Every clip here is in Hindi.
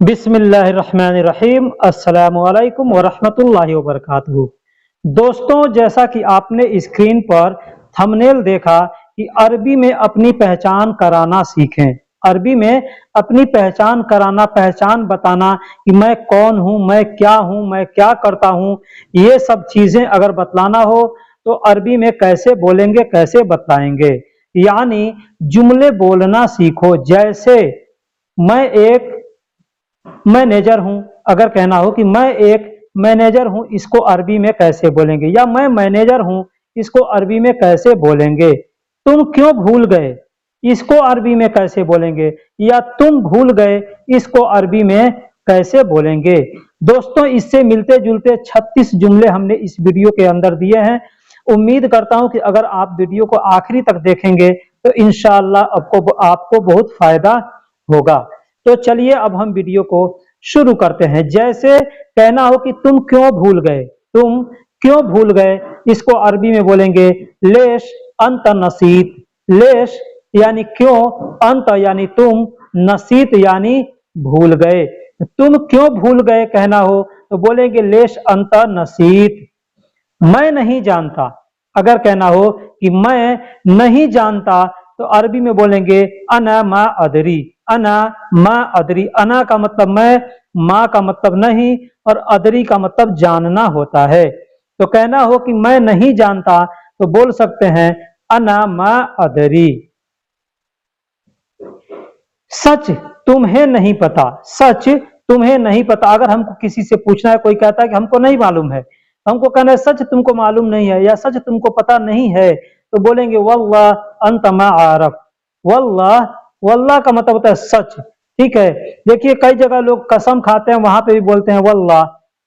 बिस्मिल्लाहिर्रहमानिर्रहीम अस्सलामुअलैकुम वरहमतुल्लाहि वबरकातुहू। दोस्तों, जैसा कि आपने स्क्रीन पर थंबनेल देखा कि अरबी में अपनी पहचान कराना सीखें। अरबी में अपनी पहचान कराना, पहचान बताना कि मैं कौन हूँ, मैं क्या करता हूँ, ये सब चीज़ें अगर बतलाना हो तो अरबी में कैसे बोलेंगे, कैसे बतलाएंगे। यानी जुमले बोलना सीखो। जैसे मैं एक मैनेजर हूं, अगर कहना हो कि मैं एक मैनेजर हूं, इसको अरबी में कैसे बोलेंगे, या मैं मैनेजर हूं, इसको अरबी में कैसे बोलेंगे। तुम क्यों भूल गए, इसको अरबी में कैसे बोलेंगे, या तुम भूल गए, इसको अरबी में कैसे बोलेंगे। दोस्तों, इससे मिलते जुलते 36 जुमले हमने इस वीडियो के अंदर दिए हैं। उम्मीद करता हूं कि अगर आप वीडियो को आखिरी तक देखेंगे तो इंशाअल्लाह आपको बहुत फायदा होगा। तो चलिए अब हम वीडियो को शुरू करते हैं। जैसे कहना हो कि तुम क्यों भूल गए, तुम क्यों भूल गए, इसको अरबी में बोलेंगे लेश अंत नसीत। लेश यानी क्यों, अंत यानी तुम, नसीत यानी भूल गए। तुम क्यों भूल गए कहना हो तो बोलेंगे लेश अंत नसीत। मैं नहीं जानता, अगर कहना हो कि मैं नहीं जानता तो अरबी में बोलेंगे अना मा अदरी। अना मा अदरी, अना का मतलब मैं, मा का मतलब नहीं, और अदरी का मतलब जानना होता है। तो कहना हो कि मैं नहीं जानता तो बोल सकते हैं अना मा अदरी। सच तुम्हें नहीं पता, सच तुम्हें नहीं पता। अगर हमको किसी से पूछना है, कोई कहता है कि हमको नहीं मालूम है, हमको कहना है सच तुमको मालूम नहीं है या सच तुमको पता नहीं है, तो बोलेंगे वल्लाह अंत मा आरफ। वल्लाह, वल्लाह का मतलब होता है सच। ठीक है, देखिए कई जगह लोग कसम खाते हैं, वहां पे भी बोलते हैं वल्लाह,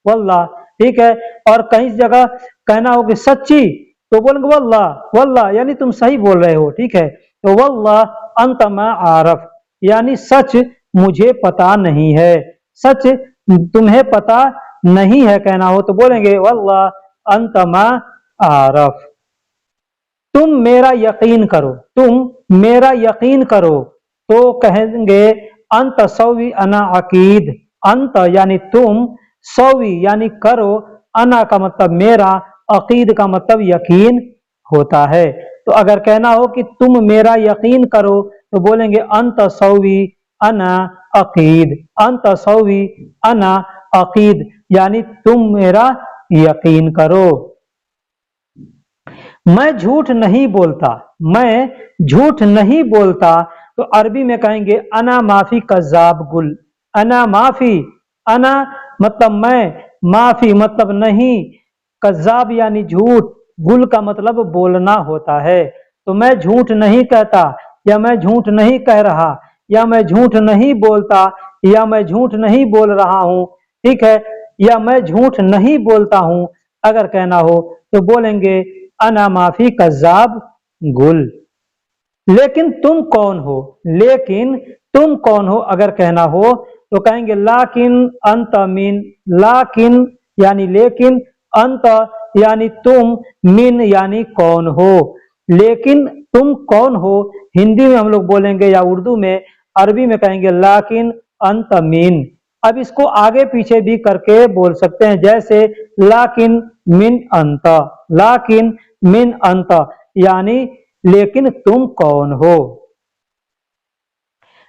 वल्लाह। ठीक है, और कई जगह कहना हो कि सच्ची तो बोलेंगे वल्लाह, वल्लाह यानी तुम सही बोल रहे हो। ठीक है, तो वल्लाह अंत मा आरफ यानी सच मुझे पता नहीं है, सच तुम्हें पता नहीं है कहना हो तो बोलेंगे वल्लाह अंत मा आरफ। तुम मेरा यकीन करो, तुम मेरा यकीन करो तो कहेंगे अंत सौवी अना अकीद। अंत यानी तुम, सौवी यानी करो, अना का मतलब मेरा, अकीद का मतलब यकीन होता है। तो अगर कहना हो कि तुम मेरा यकीन करो तो बोलेंगे अंत सौवी अना अकीद। अंत सौवी अना अकीद यानी तुम मेरा यकीन करो। मैं झूठ नहीं बोलता, मैं झूठ नहीं बोलता तो अरबी में कहेंगे अना माफी कज़्ज़ाब गुल। अना माफी, अना मतलब मैं, माफी मतलब नहीं, कज़्ज़ाब यानी झूठ, गुल का मतलब बोलना होता है। तो मैं झूठ नहीं कहता, या मैं झूठ नहीं कह रहा, या मैं झूठ नहीं बोलता, या मैं झूठ नहीं बोल रहा हूँ। ठीक है, या मैं झूठ नहीं बोलता हूँ अगर कहना हो तो बोलेंगे अना माफी कज़्ज़ाब गुल। लेकिन तुम कौन हो, लेकिन तुम कौन हो अगर कहना हो तो कहेंगे लाकिन अंत मिन। लाकिन यानी लेकिन, अंत यानी तुम, मिन यानी कौन हो। लेकिन तुम कौन हो हिंदी में हम लोग बोलेंगे या उर्दू में, अरबी में कहेंगे लाकिन अंत मिन। अब इसको आगे पीछे भी करके बोल सकते हैं, जैसे लाकिन मिन अंत, लाकिन मिन अंत यानी लेकिन तुम कौन हो।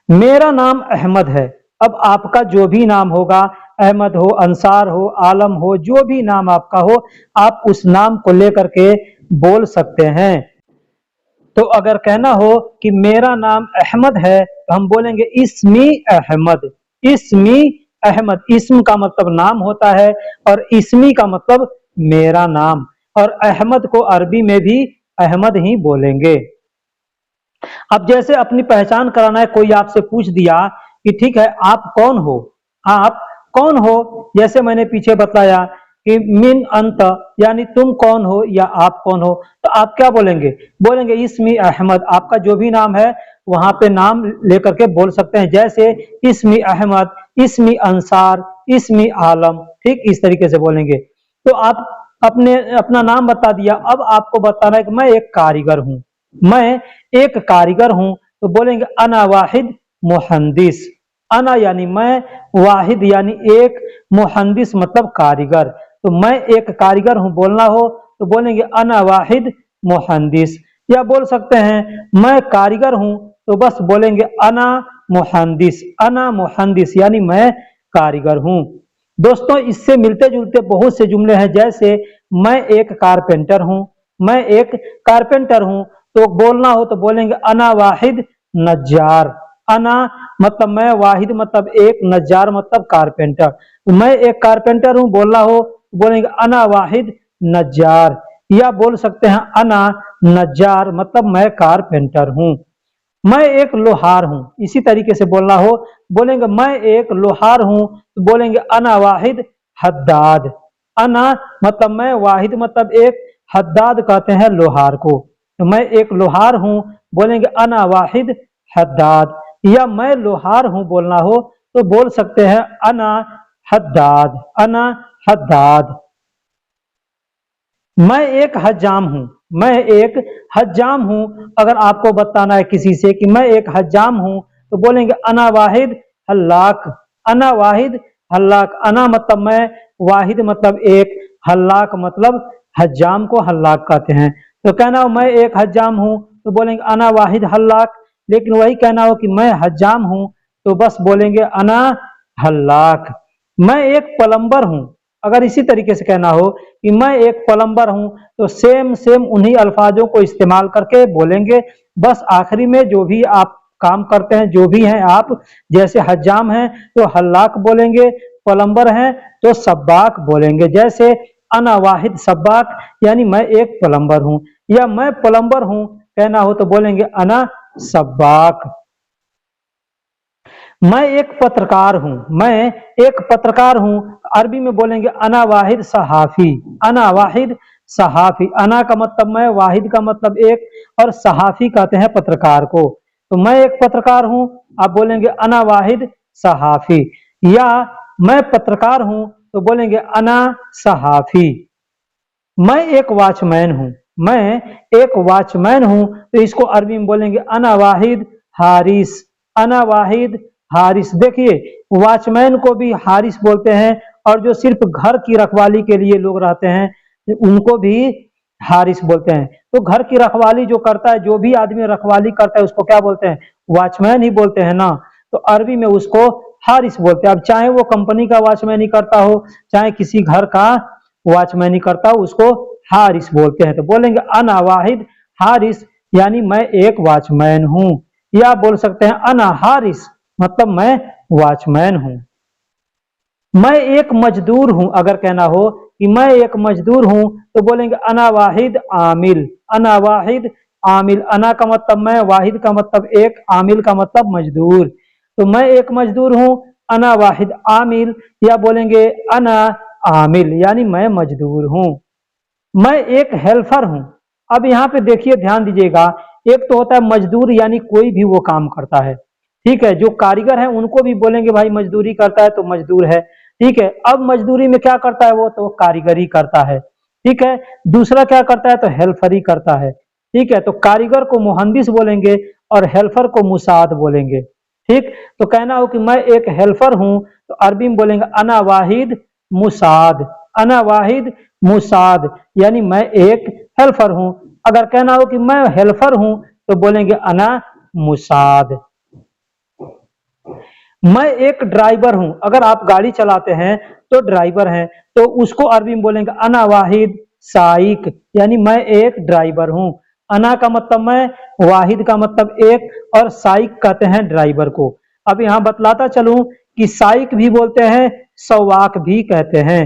मेरा नाम अहमद है। अब आपका जो भी नाम होगा, अहमद हो, अंसार हो, आलम हो, जो भी नाम आपका हो, आप उस नाम को लेकर के बोल सकते हैं। तो अगर कहना हो कि मेरा नाम अहमद है तो हम बोलेंगे इस्मी अहमद। इस्मी अहमद, इस्म का मतलब नाम होता है और इस्मी का मतलब मेरा नाम, और अहमद को अरबी में भी अहमद ही बोलेंगे। अब जैसे अपनी पहचान कराना है, कोई आपसे पूछ दिया कि ठीक है आप कौन हो, आप कौन हो, जैसे मैंने पीछे बताया कि मिन अंत यानी तुम कौन हो या आप कौन हो, तो आप क्या बोलेंगे, बोलेंगे इस्मी अहमद। आपका जो भी नाम है वहां पे नाम लेकर के बोल सकते हैं, जैसे इस्मी अहमद, इस्मी अंसार, इस्मी आलम। ठीक इस तरीके से बोलेंगे। तो आप अपना नाम बता दिया, अब आपको बताना है कि मैं एक कारीगर हूं, मैं एक कारीगर हूं तो बोलेंगे अना वाहिद मुहंदिस। अना यानी मैं, वाहिद यानी एक, मुहंदिस मतलब कारीगर। तो मैं एक कारीगर हूँ बोलना हो तो बोलेंगे अना वाहिद मुहंदिस। या बोल सकते हैं मैं कारीगर हूँ तो बस बोलेंगे अना मुहंदिस। अना मुहंदिस यानी मैं कारीगर हूँ। दोस्तों इससे मिलते जुलते बहुत से जुमले हैं, जैसे मैं एक कारपेंटर हूँ, मैं एक कारपेंटर हूँ तो बोलना हो तो बोलेंगे अना वाहिद नज्जार। अना मतलब मैं, वाहिद मतलब एक, नज्जार मतलब कारपेंटर। तो मैं एक कारपेंटर हूँ बोलना हो तो बोलेंगे अना वाहिद नज्जार। या बोल सकते हैं अना नज्जार मतलब मैं कारपेंटर हूँ। मैं एक लोहार हूँ, इसी तरीके से बोलना हो बोलेंगे मैं एक लोहार हूँ तो बोलेंगे अना वाहिद हद्दाद। अना मतलब मैं, वाहिद मतलब एक, हद्दाद कहते हैं लोहार को। तो मैं एक लोहार हूँ बोलेंगे अना वाहिद हद्दाद। या मैं लोहार हूँ बोलना हो तो बोल सकते हैं अना हद्दाद। अना हद्दाद। मैं एक हज्जाम हूँ, मैं एक हज्जाम हूँ। अगर आपको बताना है किसी से कि मैं एक हज्जाम हूँ तो बोलेंगे अना वाहिद हल्लाक। अना वाहिद हल्लाक। अना मतलब मैं, वाहिद मतलब एक, हल्लाक मतलब हज्जाम को हल्लाक कहते हैं। तो कहना हो मैं एक हज्जाम हूँ तो बोलेंगे अना वाहिद हल्लाक। लेकिन वही कहना हो कि मैं हज्जाम हूँ तो बस बोलेंगे अना हल्लाक। मैं एक प्लम्बर हूँ, अगर इसी तरीके से कहना हो कि मैं एक प्लम्बर हूं तो सेम सेम उन्हीं अल्फाजों को इस्तेमाल करके बोलेंगे। बस आखिरी में जो भी आप काम करते हैं, जो भी हैं आप, जैसे हज्जाम हैं तो हल्लाक बोलेंगे, प्लम्बर हैं तो सब्बाक बोलेंगे। जैसे अना वाहिद सब्बाक यानी मैं एक प्लम्बर हूं। या मैं प्लम्बर हूं कहना हो तो बोलेंगे अना सब्बाक। मैं एक पत्रकार हूँ, मैं एक पत्रकार हूँ, अरबी में बोलेंगे अना वाहिद सहाफ़ी। अना वाहिद सहाफ़ी। अना का मतलब मैं, वाहिद का मतलब एक, और सहाफ़ी कहते हैं पत्रकार को। तो मैं एक पत्रकार हूँ, आप बोलेंगे अना वाहिद सहाफ़ी। या मैं पत्रकार हूँ तो बोलेंगे अना सहाफ़ी। मैं एक वॉचमैन हूँ, मैं एक वॉचमैन हूँ तो इसको अरबी में बोलेंगे अना वाहिद हारिस। अना वाहिद हारिस। देखिए वॉचमैन को भी हारिस बोलते हैं, और जो सिर्फ घर की रखवाली के लिए लोग रहते हैं उनको भी हारिस बोलते हैं। तो घर की रखवाली जो करता है, जो भी आदमी रखवाली करता है उसको क्या बोलते हैं? वॉचमैन ही बोलते हैं ना। तो अरबी में उसको हारिस बोलते हैं। अब चाहे वो कंपनी का वॉचमैन ही करता हो, चाहे किसी घर का वॉचमैन ही करता हो, उसको हारिस बोलते हैं। तो बोलेंगे अना वाहिद हारिस यानी मैं एक वॉचमैन हूँ। या बोल सकते हैं अना हारिस मतलब मैं वॉचमैन हूँ। मैं एक मजदूर हूँ, अगर कहना हो कि मैं एक मजदूर हूँ तो बोलेंगे अना वाहिद आमिल। अना वाहिद आमिल। अना का मतलब मैं, वाहिद का मतलब एक, आमिल का मतलब मजदूर। तो मैं एक मजदूर हूँ, अना वाहिद आमिल। या बोलेंगे अना आमिल यानी मैं मजदूर हूँ। मैं एक हेल्पर हूँ। अब यहाँ पे देखिए ध्यान दीजिएगा, एक तो होता है मजदूर यानी कोई भी वो काम करता है, ठीक है। जो कारीगर है उनको भी बोलेंगे भाई मजदूरी करता है तो मजदूर है, ठीक है। अब मजदूरी में क्या करता है वो तो कारीगरी करता है, ठीक है। दूसरा क्या करता है तो हेल्पर ही करता है, ठीक है। तो कारीगर को मुहंदिस बोलेंगे और हेल्पर को मुसाद बोलेंगे, ठीक। तो कहना हो कि मैं एक हेल्पर हूँ तो अरबी में बोलेंगे अना वाहिद मुसाद। अना वाहिद मुसाद यानी मैं एक हेल्पर हूँ। अगर कहना हो कि मैं हेल्पर हूँ तो बोलेंगे अना मुसाद। मैं एक ड्राइवर हूँ, अगर आप गाड़ी चलाते हैं तो ड्राइवर हैं तो उसको अरबी में बोलेंगे अना वाहिद साइक यानी मैं एक ड्राइवर हूँ। अना का मतलब मैं, वाहिद का मतलब एक, और साइक कहते हैं ड्राइवर को। अब यहाँ बतलाता चलूं कि साइक भी बोलते हैं, सवाक भी कहते हैं।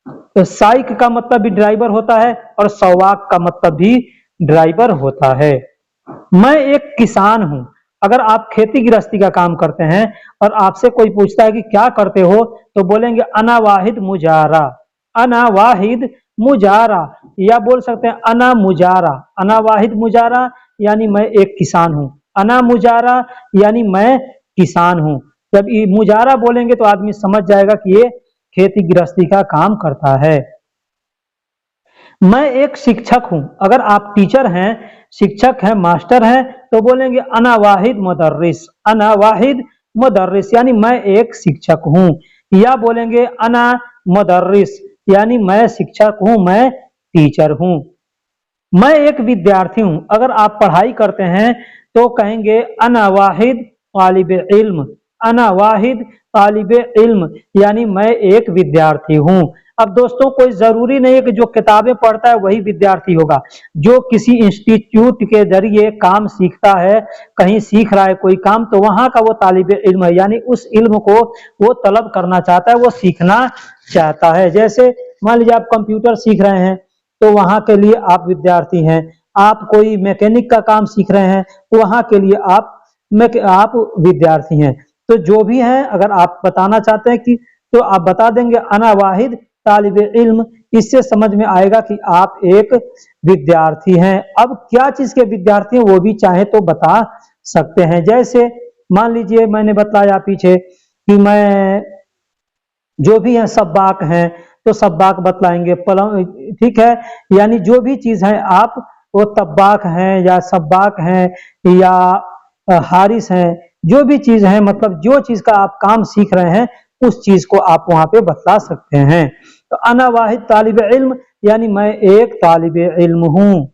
तो साइक का मतलब भी ड्राइवर होता है और सवाक का मतलब भी ड्राइवर होता है। मैं एक किसान हूं, अगर आप खेती गृहस्थी का काम करते हैं और आपसे कोई पूछता है कि क्या करते हो तो बोलेंगे अना वाहिद मुजारा। अना वाहिद मुजारा। या बोल सकते हैं अना मुजारा। अना वाहिद मुजारा यानी मैं एक किसान हूं। अना मुजारा यानी मैं किसान हूं। जब ये मुजारा बोलेंगे तो आदमी समझ जाएगा कि ये खेती गृहस्थी का काम करता है। मैं एक शिक्षक हूँ, अगर आप टीचर हैं, शिक्षक हैं, मास्टर हैं तो बोलेंगे अना वाहिद मुदर्रिस। अना वाहिद मुदर्रिस यानी मैं एक शिक्षक हूँ, या बोलेंगे अना मुदर्रिस यानी मैं शिक्षक हूँ, मैं टीचर हूँ। मैं एक विद्यार्थी हूँ, अगर आप पढ़ाई करते हैं तो कहेंगे अना वाहिद तालिब इल्म, अना वाहिद तालिब इल्म यानी मैं एक विद्यार्थी हूँ। अब दोस्तों कोई जरूरी नहीं है कि जो किताबें पढ़ता है वही विद्यार्थी होगा। जो किसी इंस्टीट्यूट के जरिए काम सीखता है, कहीं सीख रहा है कोई काम, तो वहां का वो तालिब इल्म है, यानी उस इल्म को वो तलब करना चाहता है, वो सीखना चाहता है। जैसे मान लीजिए आप कंप्यूटर सीख रहे हैं तो वहां के लिए आप विद्यार्थी हैं। आप कोई मैकेनिक का काम सीख रहे हैं तो वहां के लिए आप विद्यार्थी हैं। तो जो भी है, अगर आप बताना चाहते हैं कि तो आप बता देंगे अना वाहिद तालिब इल्म, इससे समझ में आएगा कि आप एक विद्यार्थी हैं। अब क्या चीज के विद्यार्थी हैं वो भी चाहे तो बता सकते हैं। जैसे मान लीजिए मैंने बताया पीछे कि मैं जो भी है सब्बाक हैं, तो सब्बाक बतलाएंगे पलंग, ठीक है। यानी जो भी चीज है आप वो तब्बाक हैं या सब्बाक हैं या हारिस हैं, जो भी चीज है, मतलब जो चीज का आप काम सीख रहे हैं उस चीज को आप वहां पे बतला सकते हैं। तो अना वाहिद तालिब इल्म यानी मैं एक तालिब इल्म हूं।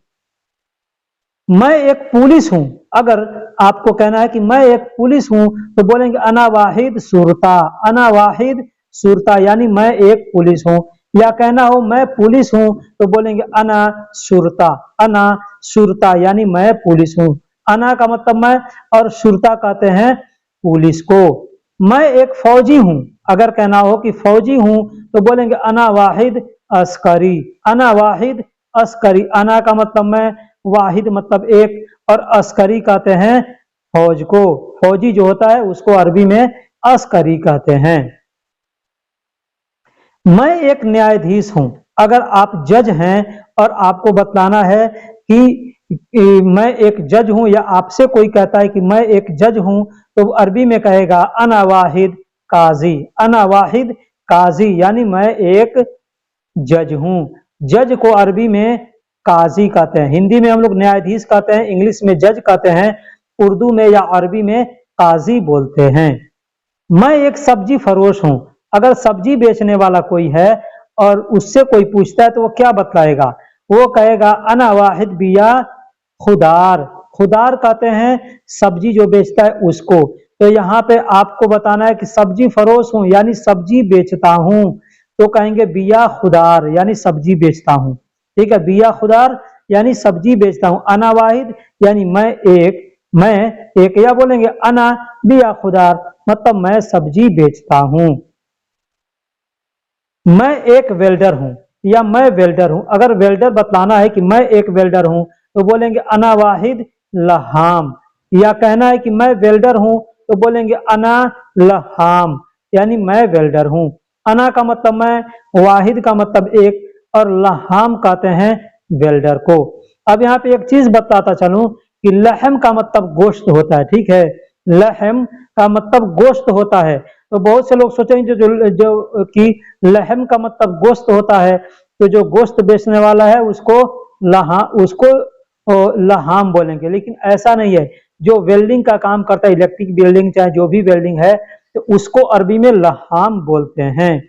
मैं एक पुलिस हूं, अगर आपको कहना है कि मैं एक पुलिस हूं तो बोलेंगे अना वाहिद सुरता, अना वाहिद सुरता यानी मैं एक पुलिस हूं। या कहना हो मैं पुलिस हूं तो बोलेंगे अना सुरता, अना सुरता यानी मैं पुलिस हूं। अना का मतलब मैं और सुरता कहते हैं पुलिस को। मैं एक फौजी हूं, अगर कहना हो कि फौजी हूं तो बोलेंगे अना वाहिद अस्करी, अना वाहिद अस्करी। अना का मतलब मैं, वाहिद मतलब एक, और अस्करी कहते हैं फौज को। फौजी जो होता है उसको अरबी में अस्करी कहते हैं। मैं एक न्यायाधीश हूं, अगर आप जज हैं और आपको बतलाना है कि मैं एक जज हूं, या आपसे कोई कहता है कि मैं एक जज हूं, तो अरबी में कहेगा अना वाहिद काजी, अना वाहिद काजी यानी मैं एक जज हूं। जज को अरबी में काजी कहते हैं, हिंदी में हम लोग न्यायाधीश कहते हैं, इंग्लिश में जज कहते हैं, उर्दू में या अरबी में काजी बोलते हैं। मैं एक सब्जी फरोश हूं, अगर सब्जी बेचने वाला कोई है और उससे कोई पूछता है तो वो क्या बतलाएगा, वो कहेगा अना वाहिद बिया खुदार, खुदार कहते हैं सब्जी जो बेचता है उसको। तो यहाँ पे आपको बताना है कि सब्जी फरोश हूं यानी सब्जी बेचता हूं, तो कहेंगे बिया खुदार यानी सब्जी बेचता हूं, ठीक है। बिया खुदार यानी सब्जी बेचता हूं। अना वाहिद यानी मैं एक, या बोलेंगे अना बिया खुदार मतलब मैं सब्जी बेचता हूं। मैं एक वेल्डर हूं, या मैं वेल्डर हूं, अगर वेल्डर बतलाना है कि मैं एक वेल्डर हूं तो बोलेंगे अना वाहिद लहाम। या कहना है कि मैं वेल्डर हूं तो बोलेंगे अना लहाम यानी मैं वेल्डर हूं। अना का मतलब मैं, वाहिद का मतलब एक, और लहाम कहते हैं वेल्डर को। अब यहाँ पे एक चीज बताता चलूं कि लहम का मतलब गोश्त होता है, ठीक है। लहम का मतलब गोश्त होता है। तो बहुत से लोग सोचेंगे जो कि लहम का मतलब गोश्त होता है, तो जो गोश्त बेचने वाला है उसको लहाम बोलेंगे, लेकिन ऐसा नहीं है। जो वेल्डिंग का काम करता है, इलेक्ट्रिक वेल्डिंग चाहे जो भी वेल्डिंग है, तो उसको अरबी में लहाम बोलते हैं।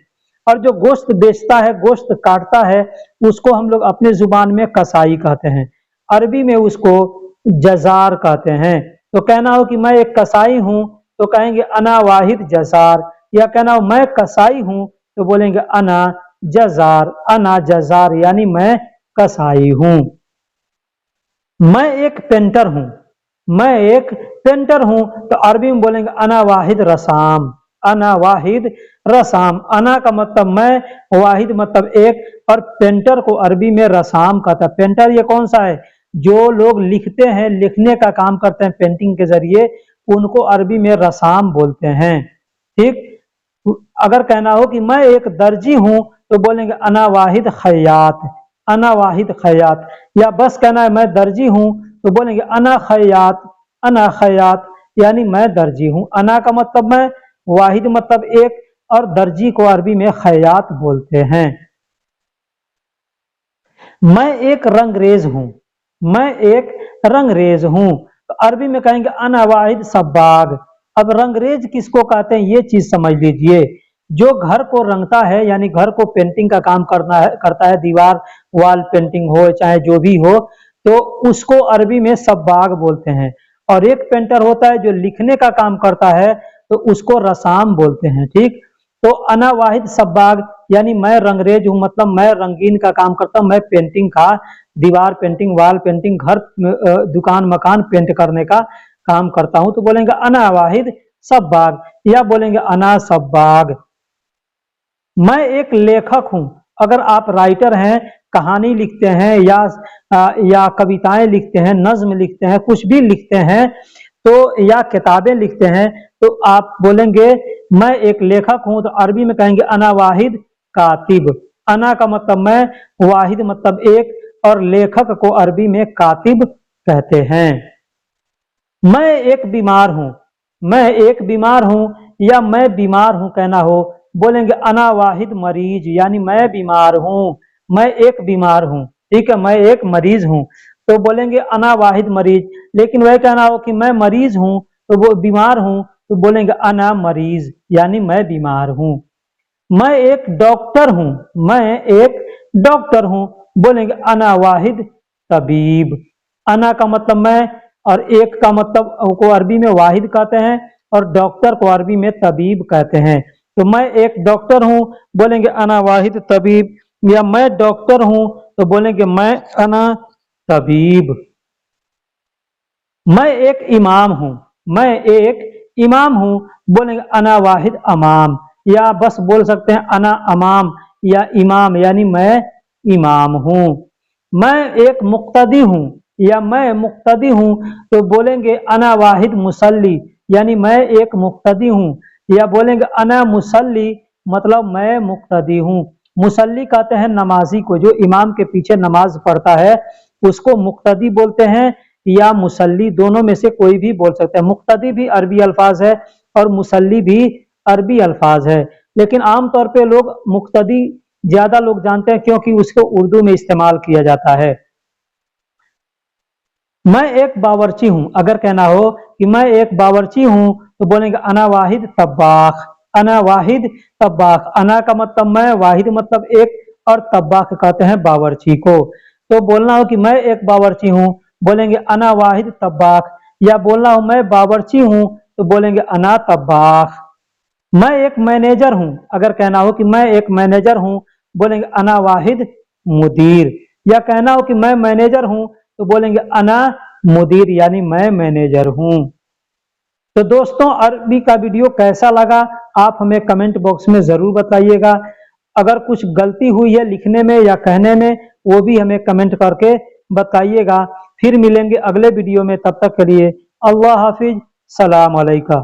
और जो गोश्त बेचता है, गोश्त काटता है, उसको हम लोग अपने जुबान में कसाई कहते हैं, अरबी में उसको जजार कहते हैं। तो कहना हो कि मैं एक कसाई हूं तो कहेंगे अना वाहिद जजार, या कहना हो मैं कसाई हूं तो बोलेंगे अना जजार, अना जजार यानी मैं कसाई हूं। मैं एक पेंटर हूं, मैं एक पेंटर हूं तो अरबी में बोलेंगे अना वाहिद रसाम, अना वाहिद रसाम। अना का मतलब मैं, वाहिद मतलब एक, और पेंटर को अरबी में रसाम कहता है। पेंटर ये कौन सा है, जो लोग लिखते हैं, लिखने का काम करते हैं पेंटिंग के जरिए, उनको अरबी में रसाम बोलते हैं, ठीक। अगर कहना हो कि मैं एक दर्जी हूं तो बोलेंगे अना वाहिद खैयात, अना वाहिद खैयात। या बस कहना है मैं दर्जी हूं तो बोलेंगे अना खैयात, अना खैयात यानी मैं दर्जी हूं। अना का मतलब मैं, वाहिद मतलब एक, और दर्जी को अरबी में खैयात बोलते हैं। मैं एक रंगरेज हूं, मैं एक रंगरेज हूं तो अरबी में कहेंगे अना वाहिद सब्बाग, अब रंगरेज किसको कहते हैं ये चीज समझ लीजिए। जो घर को रंगता है यानी घर को पेंटिंग का काम करता है, दीवार वॉल पेंटिंग हो चाहे जो भी हो, तो उसको अरबी में सब्बाग बोलते हैं। और एक पेंटर होता है जो लिखने का काम करता है, तो उसको रसाम बोलते हैं। ठीक, तो अना वाहिद सब्बाग यानी मैं रंगरेज हूँ, मतलब मैं रंगीन का काम करता हूँ, मैं पेंटिंग का, दीवार पेंटिंग, वॉल पेंटिंग, घर दुकान मकान पेंट करने का काम करता हूँ। तो बोलेंगे अना वाहिद सब्बाग, या बोलेंगे अना सब्बाग। मैं एक लेखक हूं। अगर आप राइटर हैं, कहानी लिखते हैं या कविताएं लिखते हैं, नज्म लिखते हैं, कुछ भी लिखते हैं, तो या किताबें लिखते हैं, तो आप बोलेंगे मैं एक लेखक हूं। तो अरबी में कहेंगे अना वाहिद कातिब। अना का मतलब मैं, वाहिद मतलब एक, और लेखक को अरबी में कातिब कहते हैं। मैं एक बीमार हूं, मैं एक बीमार हूं या मैं बीमार हूं कहना हो, बोलेंगे अना वाहिद मरीज, यानी मैं बीमार हूं, मैं एक बीमार हूं। ठीक है, मैं एक मरीज हूं, तो बोलेंगे अना वाहिद मरीज। लेकिन वह कहना हो कि मैं मरीज हूं, तो वो बीमार हूं, तो बोलेंगे अना मरीज, यानी मैं बीमार हूं। मैं एक डॉक्टर हूं, मैं एक डॉक्टर हूं, बोलेंगे अना वाहिद तबीब। अना का मतलब मैं, और एक का मतलब को अरबी में वाहिद कहते हैं, और डॉक्टर को अरबी में तबीब कहते हैं। तो मैं एक डॉक्टर हूं, बोलेंगे अना वाहिद तबीब, या मैं डॉक्टर हूं, तो बोलेंगे मैं अना तबीब। मैं एक इमाम हूं, मैं एक इमाम हूं, बोलेंगे अना वाहिद अमाम, या बस बोल सकते हैं अना अमाम या इमाम, यानी मैं इमाम हूं। मैं एक मुक्तदी हूं या मैं मुक्तदी हूं, तो बोलेंगे अना वाहिद मुसल्ली, यानी मैं एक मुक्तदी हूं, या बोलेंगे अना मुसल्ली, मतलब मैं मुक्तदी हूं। मुसल्ली कहते हैं नमाजी को, जो इमाम के पीछे नमाज पढ़ता है, उसको मुक्तदी बोलते हैं या मुसल्ली, दोनों में से कोई भी बोल सकते हैं। मुक्तदी भी अरबी अल्फाज है और मुसल्ली भी अरबी अल्फाज है, लेकिन आमतौर पे लोग मुक्तदी ज्यादा लोग जानते हैं क्योंकि उसको उर्दू में इस्तेमाल किया जाता है। मैं एक बावर्ची हूं, अगर कहना हो कि मैं एक बावर्ची हूं, तो बोलेंगे अना वाहिद तब्बाख, अना वाहिद तब्बाख। अना का मतलब मैं, वाहिद मतलब एक, और तब्बाख कहते हैं बावर्ची को। तो बोलना हो कि मैं एक बावर्ची हूं, बोलेंगे अना वाहिद तब्बाख, या बोलना हो मैं बावर्ची हूं, तो बोलेंगे अना तब्बाख। मैं एक मैनेजर हूं, अगर कहना हो कि मैं एक मैनेजर हूं, बोलेंगे अना वाहिद मुदीर, या कहना हो कि मैं मैनेजर हूं, तो बोलेंगे अना मुदीर, यानी मैं मैनेजर हूं। तो दोस्तों, अरबी का वीडियो कैसा लगा आप हमें कमेंट बॉक्स में जरूर बताइएगा। अगर कुछ गलती हुई है लिखने में या कहने में, वो भी हमें कमेंट करके बताइएगा। फिर मिलेंगे अगले वीडियो में, तब तक के लिए अल्लाह हाफिज, सलाम अलैका।